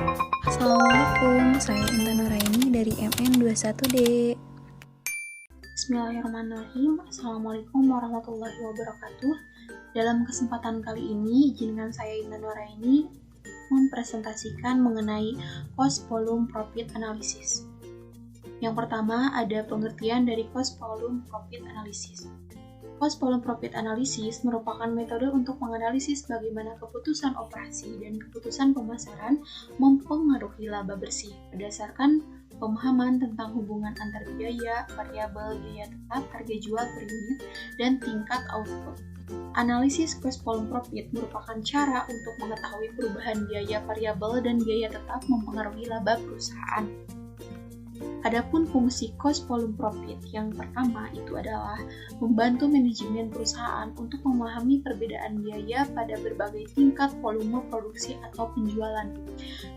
Assalamualaikum, saya Intan Nuraini dari MN21D. Bismillahirrahmanirrahim. Assalamualaikum warahmatullahi wabarakatuh. Dalam kesempatan kali ini, izinkan saya Intan Nuraini mempresentasikan mengenai cost volume profit analysis. Yang pertama ada pengertian dari cost volume profit analysis. Cost volume profit analysis merupakan metode untuk menganalisis bagaimana keputusan operasi dan keputusan pemasaran mempengaruhi laba bersih berdasarkan pemahaman tentang hubungan antar biaya, variabel, biaya tetap, harga jual per unit, dan tingkat output. Analisis cost volume profit merupakan cara untuk mengetahui perubahan biaya variabel dan biaya tetap mempengaruhi laba perusahaan. Adapun fungsi cost volume profit yang pertama itu adalah membantu manajemen perusahaan untuk memahami perbedaan biaya pada berbagai tingkat volume produksi atau penjualan.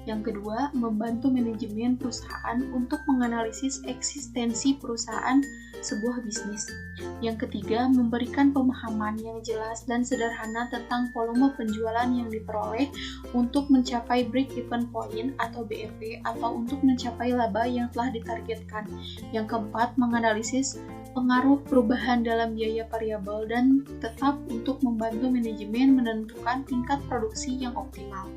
Yang kedua, membantu manajemen perusahaan untuk menganalisis eksistensi perusahaan sebuah bisnis. Yang ketiga, memberikan pemahaman yang jelas dan sederhana tentang volume penjualan yang diperoleh untuk mencapai break-even point atau BEP atau untuk mencapai laba yang telah ditargetkan. Yang keempat, menganalisis pengaruh perubahan dalam biaya variabel dan tetap untuk membantu manajemen menentukan tingkat produksi yang optimal.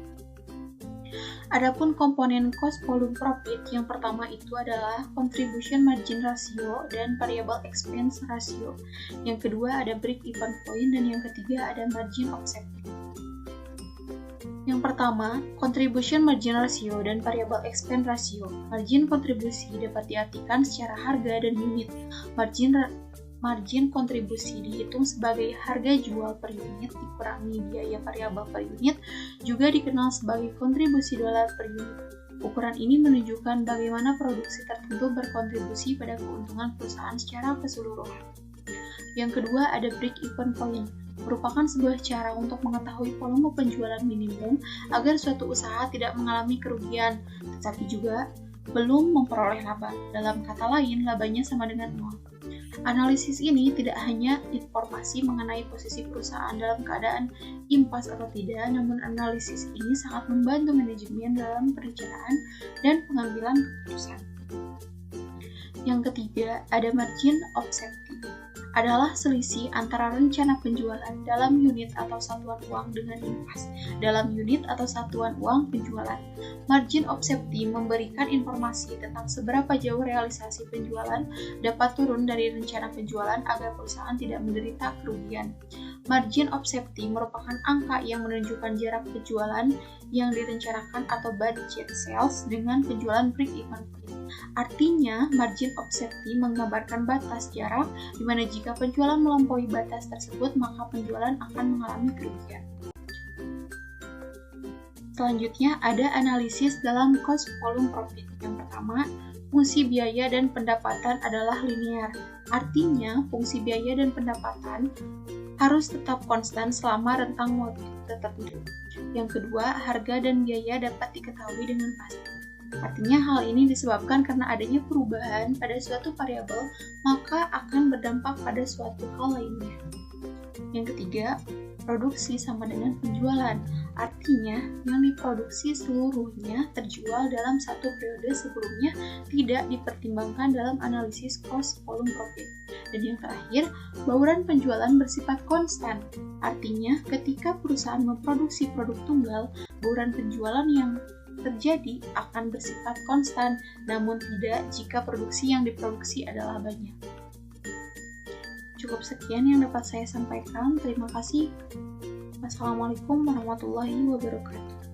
Adapun komponen cost volume profit yang pertama itu adalah contribution margin ratio dan variable expense ratio. Yang kedua ada break-even point dan yang ketiga ada margin of safety. Yang pertama, contribution margin ratio dan variable expense ratio. Margin kontribusi dapat diartikan secara harga dan unit. Margin kontribusi dihitung sebagai harga jual per unit dikurangi biaya variabel per unit, juga dikenal sebagai kontribusi dolar per unit. Ukuran ini menunjukkan bagaimana produksi tertentu berkontribusi pada keuntungan perusahaan secara keseluruhan. Yang kedua ada break-even point, merupakan sebuah cara untuk mengetahui volume penjualan minimum agar suatu usaha tidak mengalami kerugian, tetapi juga belum memperoleh laba. Dalam kata lain, labanya sama dengan nol. Analisis ini tidak hanya informasi mengenai posisi perusahaan dalam keadaan impas atau tidak, namun analisis ini sangat membantu manajemen dalam perencanaan dan pengambilan keputusan. Yang ketiga, ada margin of safety. Adalah selisih antara rencana penjualan dalam unit atau satuan uang dengan impas dalam unit atau satuan uang penjualan. Margin of safety memberikan informasi tentang seberapa jauh realisasi penjualan dapat turun dari rencana penjualan agar perusahaan tidak menderita kerugian. Margin of safety merupakan angka yang menunjukkan jarak penjualan yang direncanakan atau budget sales dengan penjualan break-even point. Artinya, margin of safety menggambarkan batas jarak di mana jika penjualan melampaui batas tersebut, maka penjualan akan mengalami kerugian. Selanjutnya, ada analisis dalam cost volume profit. Yang pertama, fungsi biaya dan pendapatan adalah linear. Artinya, fungsi biaya dan pendapatan harus tetap konstan selama rentang waktu tertentu. Yang kedua, harga dan biaya dapat diketahui dengan pasti. Artinya hal ini disebabkan karena adanya perubahan pada suatu variabel, maka akan berdampak pada suatu hal lainnya. Yang ketiga, produksi sama dengan penjualan. Artinya, yang diproduksi seluruhnya terjual dalam satu periode sebelumnya tidak dipertimbangkan dalam analisis cost volume profit. Dan yang terakhir, bauran penjualan bersifat konstan. Artinya, ketika perusahaan memproduksi produk tunggal, bauran penjualan yang terjadi akan bersifat konstan, namun tidak jika produksi yang diproduksi adalah banyak. Cukup sekian yang dapat saya sampaikan. Terima kasih. Wassalamualaikum warahmatullahi wabarakatuh.